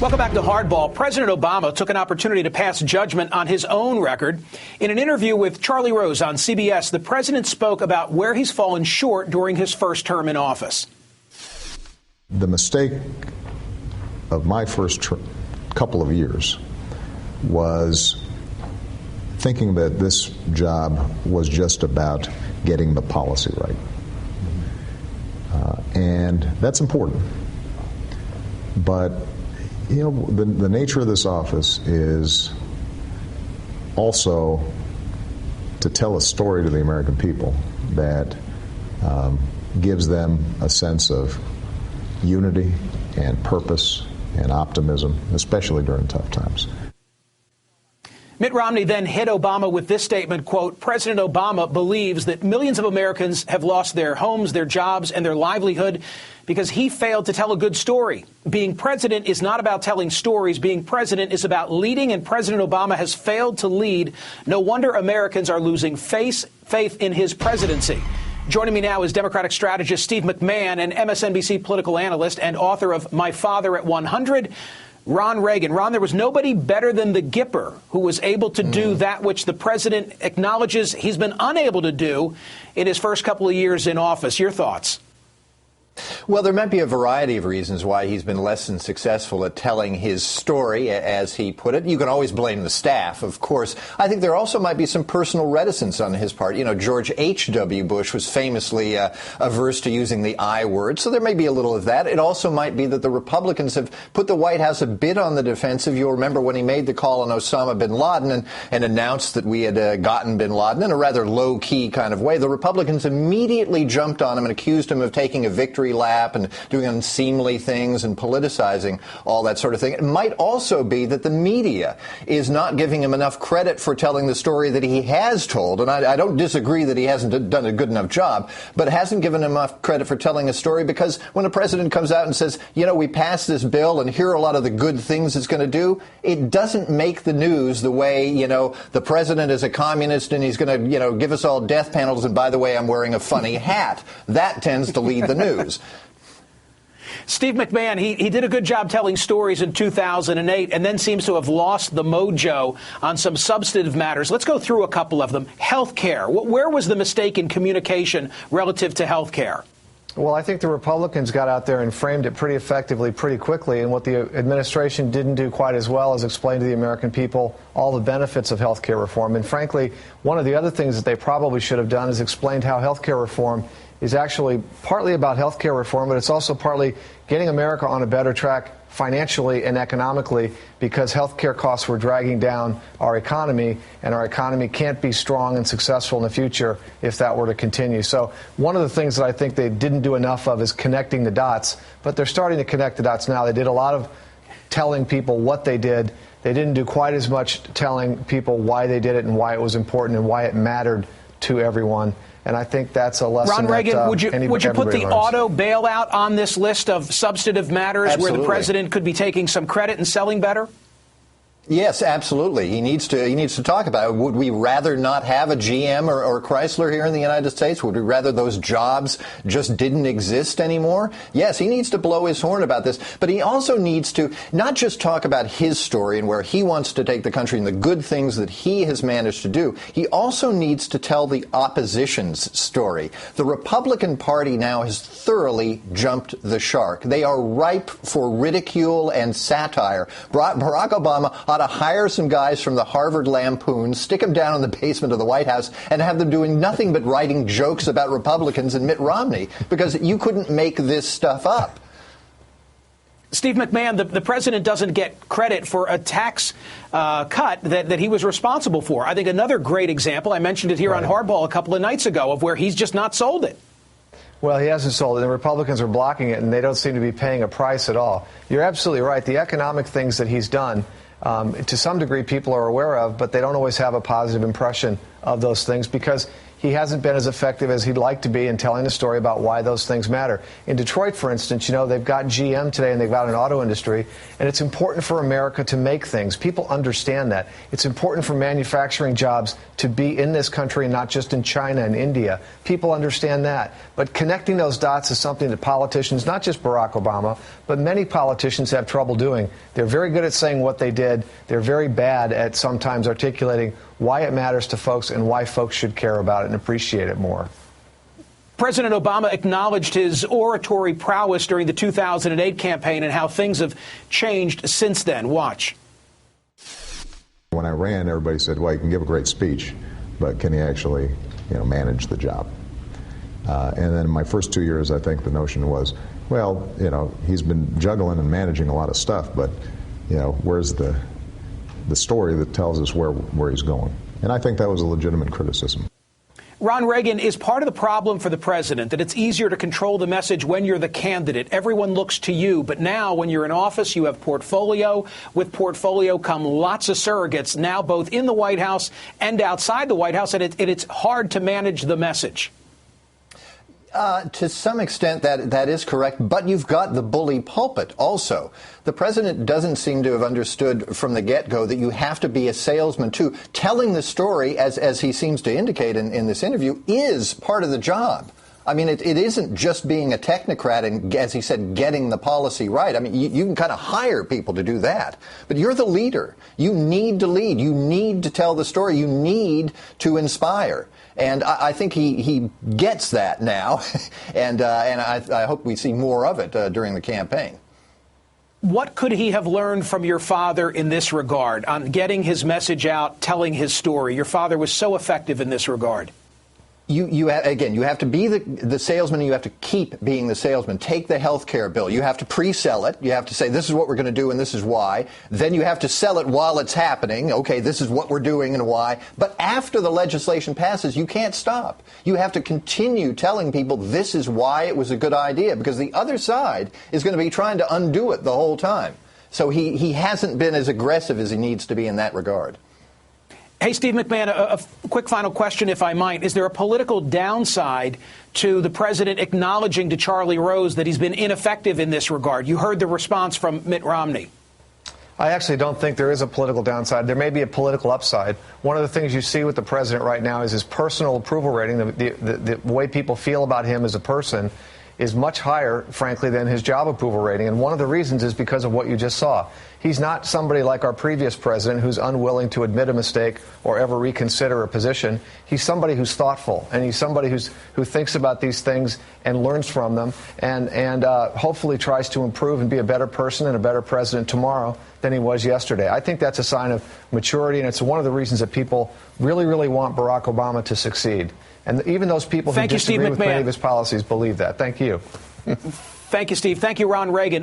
Welcome back to Hardball. President Obama took an opportunity to pass judgment on his own record. In an interview with Charlie Rose on CBS, the president spoke about where he's fallen short during his first term in office. The mistake of my first couple of years was thinking that this job was just about getting the policy right. And that's important. But you know, the nature of this office is also to tell a story to the American people that gives them a sense of unity and purpose and optimism, especially during tough times. Mitt Romney then hit Obama with this statement, quote, President Obama believes that millions of Americans have lost their homes, their jobs, and their livelihood because he failed to tell a good story. Being president is not about telling stories. Being president is about leading, and President Obama has failed to lead. No wonder Americans are losing faith in his presidency. Joining me now is Democratic strategist Steve McMahon, an MSNBC political analyst and author of My Father at 100, Ron Reagan. Ron, there was nobody better than the Gipper who was able to do that which the president acknowledges he's been unable to do in his first couple of years in office. Your thoughts? Well, there might be a variety of reasons why he's been less than successful at telling his story, as he put it. You can always blame the staff, of course. I think there also might be some personal reticence on his part. You know, George H.W. Bush was famously averse to using the I word, so there may be a little of that. It also might be that the Republicans have put the White House a bit on the defensive. You'll remember when he made the call on Osama bin Laden and announced that we had gotten bin Laden in a rather low-key kind of way. The Republicans immediately jumped on him and accused him of taking a victory lap and doing unseemly things and politicizing all that sort of thing. It might also be that the media is not giving him enough credit for telling the story that he has told. And I don't disagree that he hasn't done a good enough job, but hasn't given him enough credit for telling a story, because when a president comes out and says, you know, we passed this bill and here are a lot of the good things it's going to do, it doesn't make the news the way, you know, the president is a communist and he's going to, you know, give us all death panels. And by the way, I'm wearing a funny hat. That tends to lead the news. Steve McMahon, he did a good job telling stories in 2008 and then seems to have lost the mojo on some substantive matters. Let's go through a couple of them. Health care. Where was the mistake in communication relative to health care? Well, I think the Republicans got out there and framed it pretty effectively, pretty quickly. And what the administration didn't do quite as well is explain to the American people all the benefits of health care reform. And frankly, one of the other things that they probably should have done is explained how health care reform is actually partly about health care reform, but it's also partly getting America on a better track financially and economically, because health care costs were dragging down our economy, and our economy can't be strong and successful in the future if that were to continue. So one of the things that I think they didn't do enough of is connecting the dots, but they're starting to connect the dots now. They did a lot of telling people what they did. They didn't do quite as much telling people why they did it and why it was important and why it mattered to everyone. And I think that's a lesson. Ron Reagan, that, would you put the learns. auto bailout on this list of substantive matters Absolutely. where the president could be taking some credit and selling better? Yes, absolutely. He needs to talk about it. Would we rather not have a GM or Chrysler here in the United States? Would we rather those jobs just didn't exist anymore? Yes, he needs to blow his horn about this, but he also needs to not just talk about his story and where he wants to take the country and the good things that he has managed to do. He also needs to tell the opposition's story. The Republican Party now has thoroughly jumped the shark. They are ripe for ridicule and satire. Barack Obama ought to hire some guys from the Harvard Lampoon, stick them down in the basement of the White House, and have them doing nothing but writing jokes about Republicans and Mitt Romney, because you couldn't make this stuff up. Steve McMahon, the president doesn't get credit for a tax cut that he was responsible for. I think another great example, I mentioned it here on Hardball a couple of nights ago, of where he's just not sold it. Well, he hasn't sold it. The Republicans are blocking it, and they don't seem to be paying a price at all. You're absolutely right. The economic things that he's done, to some degree, people are aware of, but they don't always have a positive impression of those things, because he hasn't been as effective as he'd like to be in telling the story about why those things matter. In Detroit, for instance, you know, they've got GM today and they've got an auto industry, and it's important for America to make things. People understand that. It's important for manufacturing jobs to be in this country and not just in China and India. People understand that. But connecting those dots is something that politicians, not just Barack Obama, but many politicians have trouble doing. They're very good at saying what they did. They're very bad at sometimes articulating why it matters to folks and why folks should care about it and appreciate it more. President Obama acknowledged his oratory prowess during the 2008 campaign and how things have changed since then. Watch. When I ran, everybody said, well, he can give a great speech, but can he actually, manage the job? And then in my first 2 years, I think the notion was, well, he's been juggling and managing a lot of stuff, but, where's the story that tells us where he's going? And I think that was a legitimate criticism. Ron Reagan, is part of the problem for the president that it's easier to control the message when you're the candidate? Everyone looks to you. But now when you're in office, you have portfolio. With portfolio come lots of surrogates, now both in the White House and outside the White House. And it's hard to manage the message. To some extent, that is correct, but you've got the bully pulpit also. The president doesn't seem to have understood from the get-go that you have to be a salesman, too. Telling the story, as he seems to indicate in this interview, is part of the job. I mean, it isn't just being a technocrat and, as he said, getting the policy right. I mean, you can kind of hire people to do that. But you're the leader. You need to lead. You need to tell the story. You need to inspire. And I think he gets that now, and I hope we see more of it during the campaign. What could he have learned from your father in this regard, on getting his message out, telling his story? Your father was so effective in this regard. You have to be the salesman, and you have to keep being the salesman. Take the health care bill. You have to pre-sell it. You have to say, this is what we're going to do and this is why. Then you have to sell it while it's happening. Okay, this is what we're doing and why. But after the legislation passes, you can't stop. You have to continue telling people this is why it was a good idea, because the other side is going to be trying to undo it the whole time. So he hasn't been as aggressive as he needs to be in that regard. Hey, Steve McMahon, a quick final question, if I might. Is there a political downside to the president acknowledging to Charlie Rose that he's been ineffective in this regard? You heard the response from Mitt Romney. I actually don't think there is a political downside. There may be a political upside. One of the things you see with the president right now is his personal approval rating. The way people feel about him as a person is much higher, frankly, than his job approval rating. And one of the reasons is because of what you just saw. He's not somebody like our previous president who's unwilling to admit a mistake or ever reconsider a position. He's somebody who's thoughtful, and he's somebody who thinks about these things and learns from them, and hopefully tries to improve and be a better person and a better president tomorrow than he was yesterday. I think that's a sign of maturity, and it's one of the reasons that people really, really want Barack Obama to succeed. And even those people who disagree with many of his policies believe that. Thank you. Thank you, Steve. Thank you, Ron Reagan.